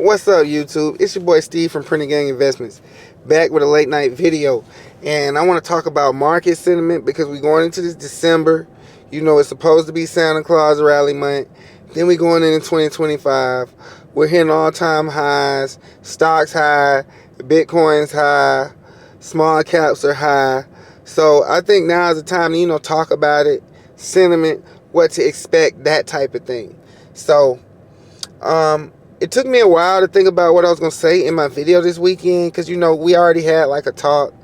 What's up, YouTube? It's your boy Steve from Printing Gang Investments, back with a late night video. And I want to talk about market sentiment because we're going into this December. You know, it's supposed to be Santa Claus rally month. Then we're going into 2025. We're hitting all-time highs. Stocks high, Bitcoin's high, small caps are high. So I think now is the time to, talk about it, sentiment, what to expect, that type of thing. So, it took me a while to think about what I was going to say in my video this weekend because, we already had like a talk,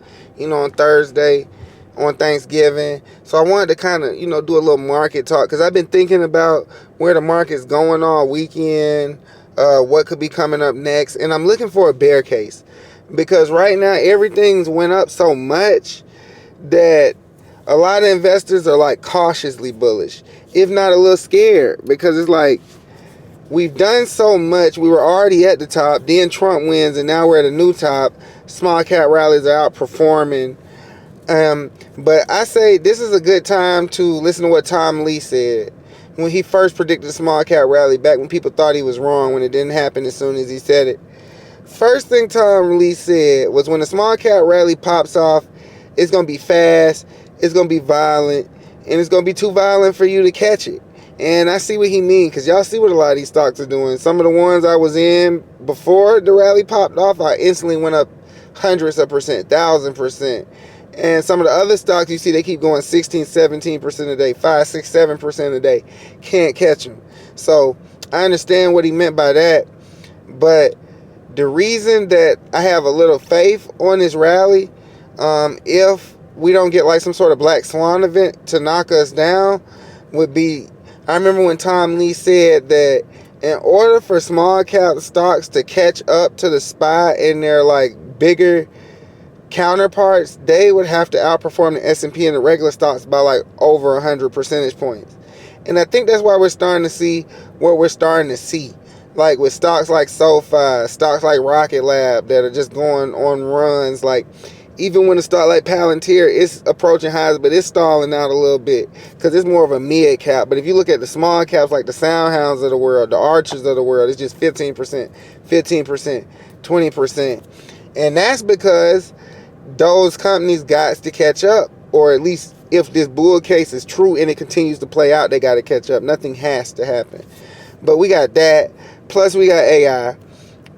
on Thursday on Thanksgiving. So I wanted to kind of, do a little market talk because I've been thinking about where the market's going all weekend, what could be coming up next. And I'm looking for a bear case because right now everything's went up so much that a lot of investors are like cautiously bullish, if not a little scared, because it's like, we've done so much. We were already at the top. Then Trump wins, and now we're at a new top. Small cap rallies are outperforming. But I say this is a good time to listen to what Tom Lee said when he first predicted the small cap rally back when people thought he was wrong when it didn't happen as soon as he said it. First thing Tom Lee said was when the small cap rally pops off, it's going to be fast, it's going to be violent, and it's going to be too violent for you to catch it. And I see what he means, because y'all see what a lot of these stocks are doing. Some of the ones I was in before the rally popped off, I instantly went up hundreds of percent, 1,000%. And some of the other stocks, you see, they keep going 16, 17% a day, 5, 6, 7% a day. Can't catch them. So I understand what he meant by that. But the reason that I have a little faith on this rally, if we don't get like some sort of black swan event to knock us down, would be, I remember when Tom Lee said that in order for small cap stocks to catch up to the SPY and their like bigger counterparts, they would have to outperform the S&P and the regular stocks by like over 100 percentage points. And I think that's why we're starting to see what we're starting to see. Like with stocks like SoFi, stocks like Rocket Lab that are just going on runs. Like even when a stock like Palantir is approaching highs, but it's stalling out a little bit because it's more of a mid cap. But if you look at the small caps like the SoundHounds of the world, the Archers of the world, it's just 15%, 15%, 20%. And that's because those companies got to catch up, or at least if this bull case is true and it continues to play out, they got to catch up. Nothing has to happen. But we got that. Plus we got AI.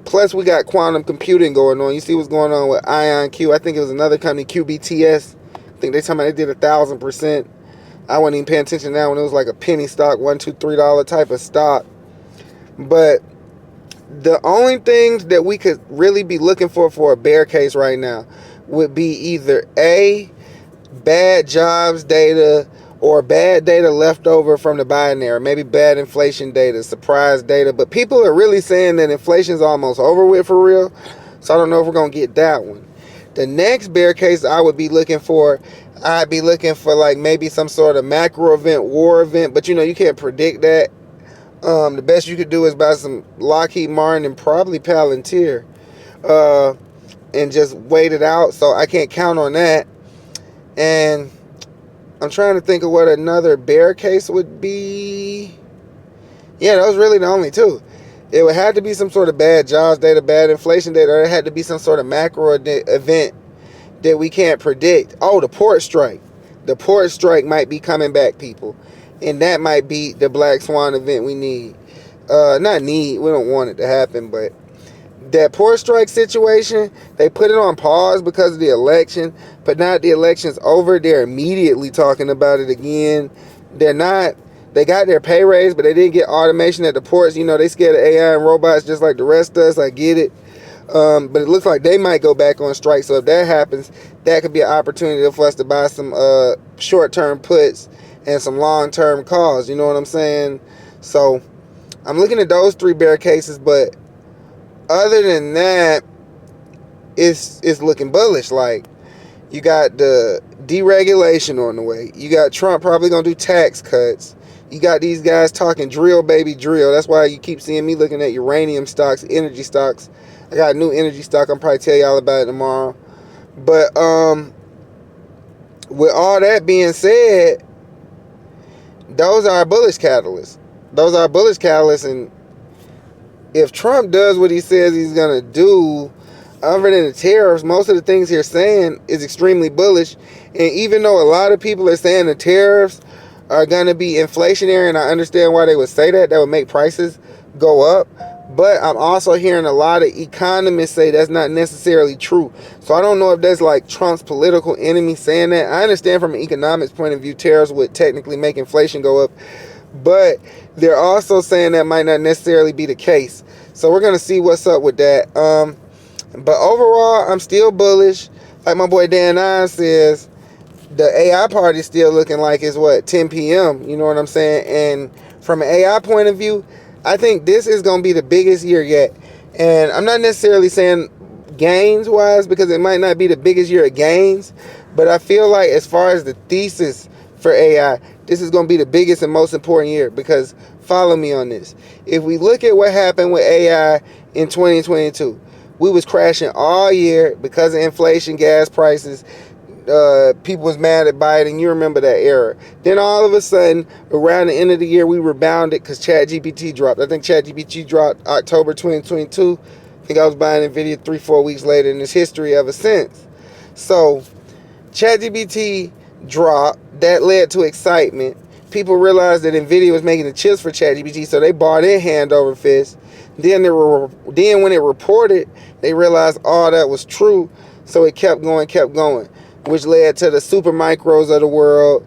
Plus, we got quantum computing going on. You see what's going on with IonQ. I think it was another company, QBTS. I think they talking about they did 1,000%. I wasn't even paying attention to that when it was like a penny stock, $1, $2, $3 type of stock. But the only things that we could really be looking for a bear case right now would be either A, bad jobs data, or bad data left over from the Biden era, maybe bad inflation data, surprise data. But people are really saying that inflation's almost over with for real. So I don't know if we're going to get that one. The next bear case I would be looking for, I'd be looking for like maybe some sort of macro event, war event. But you can't predict that. The best you could do is buy some Lockheed Martin and probably Palantir. And just wait it out. So I can't count on that. And I'm trying to think of what another bear case would be. Yeah, those really the only two. It would have to be some sort of bad jobs data, bad inflation data, or it had to be some sort of macro event that we can't predict. Oh, the port strike. The port strike might be coming back, people. And that might be the black swan event we need. Not need, we don't want it to happen, but that port strike situation, they put it on pause because of the election, but now the election's over, they're immediately talking about it again. They got their pay raise, but they didn't get automation at the ports. They scared of AI and robots just like the rest of us. I get it. But it looks like they might go back on strike. So if that happens, that could be an opportunity for us to buy some short-term puts and some long-term calls. You know what I'm saying? So I'm looking at those three bear cases, but other than that, it's looking bullish. Like, you got the deregulation on the way. You got Trump probably going to do tax cuts. You got these guys talking drill, baby, drill. That's why you keep seeing me looking at uranium stocks, energy stocks. I got a new energy stock. I'll probably tell y'all about it tomorrow. But with all that being said, those are bullish catalysts. And if Trump does what he says he's gonna do, other than the tariffs, most of the things he's saying is extremely bullish. And even though a lot of people are saying the tariffs are gonna be inflationary, and I understand why they would say that would make prices go up, but I'm also hearing a lot of economists say that's not necessarily true. So I don't know if that's like Trump's political enemy saying that. I understand from an economics point of view, tariffs would technically make inflation go up, but they're also saying that might not necessarily be the case. So we're going to see what's up with that. But overall, I'm still bullish. Like my boy Dan Nine says, the AI party still looking like it's 10 p.m. You know what I'm saying? And from an AI point of view, I think this is going to be the biggest year yet. And I'm not necessarily saying gains-wise, because it might not be the biggest year of gains, but I feel like as far as the thesis for AI, this is going to be the biggest and most important year, because follow me on this. If we look at what happened with AI in 2022, we was crashing all year because of inflation, gas prices. People was mad at Biden. You remember that era. Then all of a sudden, around the end of the year, we rebounded because ChatGPT dropped. I think ChatGPT dropped October 2022. I think I was buying NVIDIA 3-4 weeks later, and it's history ever since. So ChatGPT dropped. That led to excitement. People realized that NVIDIA was making the chips for ChatGPT, so they bought in hand over fist. Then when it reported, they realized all that was true, so it kept going, which led to the super micros of the world,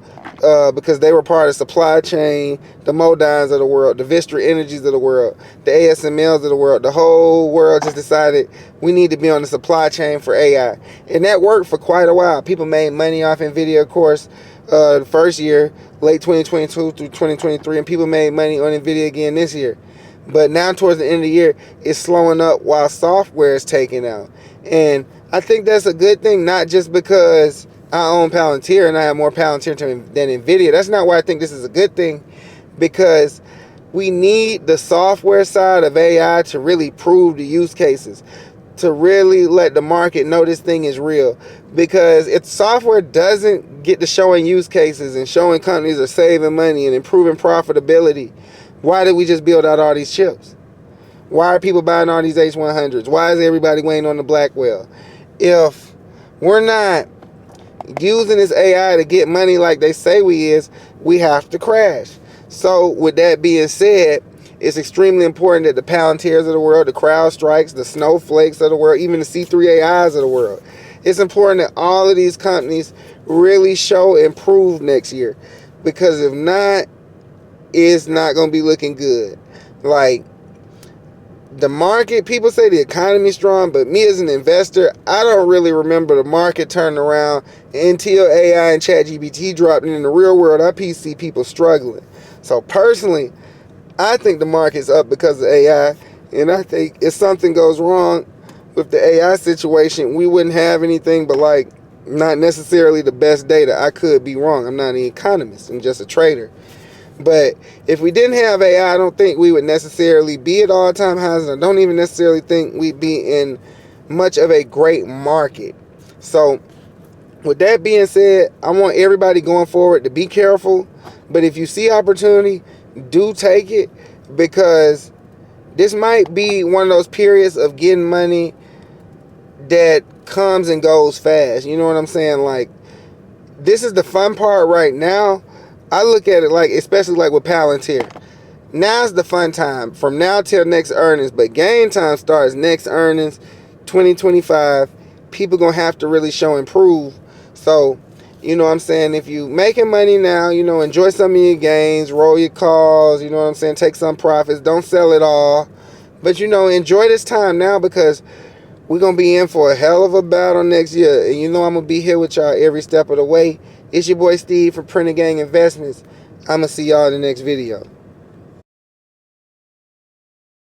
because they were part of the supply chain, the Modines of the world, the Vistra Energies of the world, the ASMLs of the world. The whole world just decided we need to be on the supply chain for AI. And that worked for quite a while. People made money off NVIDIA, of course, the first year, late 2022 through 2023, and people made money on NVIDIA again this year. But now towards the end of the year, it's slowing up while software is taking out. And I think that's a good thing, not just because I own Palantir and I have more Palantir than NVIDIA. That's not why I think this is a good thing, because we need the software side of AI to really prove the use cases, to really let the market know this thing is real. Because if software doesn't get to showing use cases and showing companies are saving money and improving profitability, why did we just build out all these chips? Why are people buying all these H100s? Why is everybody waiting on the Blackwell? If we're not using this AI to get money like they say we have to crash. So with that being said, it's extremely important that the Palantirs of the world, the CrowdStrikes, the Snowflakes of the world, even the C3 AIs of the world, it's important that all of these companies really show and prove next year. Because if not, it's not going to be looking good. Like, the market, people say the economy's strong, but me as an investor, I don't really remember the market turning around until AI and ChatGPT dropped. And in the real world, I see people struggling. So personally, I think the market's up because of AI. And I think if something goes wrong with the AI situation, we wouldn't have anything but like not necessarily the best data. I could be wrong. I'm not an economist. I'm just a trader. But if we didn't have AI, I don't think we would necessarily be at all-time highs. And I don't even necessarily think we'd be in much of a great market. So with that being said, I want everybody going forward to be careful. But if you see opportunity, do take it, because this might be one of those periods of getting money that comes and goes fast. You know what I'm saying? Like, this is the fun part right now. I look at it like, especially like with Palantir. Now's the fun time from now till next earnings, but game time starts next earnings, 2025. People gonna have to really show and prove. So, you know what I'm saying, if you making money now, you know, enjoy some of your gains, roll your calls, you know what I'm saying, take some profits, don't sell it all. But, you know, enjoy this time now, because we're going to be in for a hell of a battle next year. And you know I'm going to be here with y'all every step of the way. It's your boy Steve from Printing Gang Investments. I'm going to see y'all in the next video.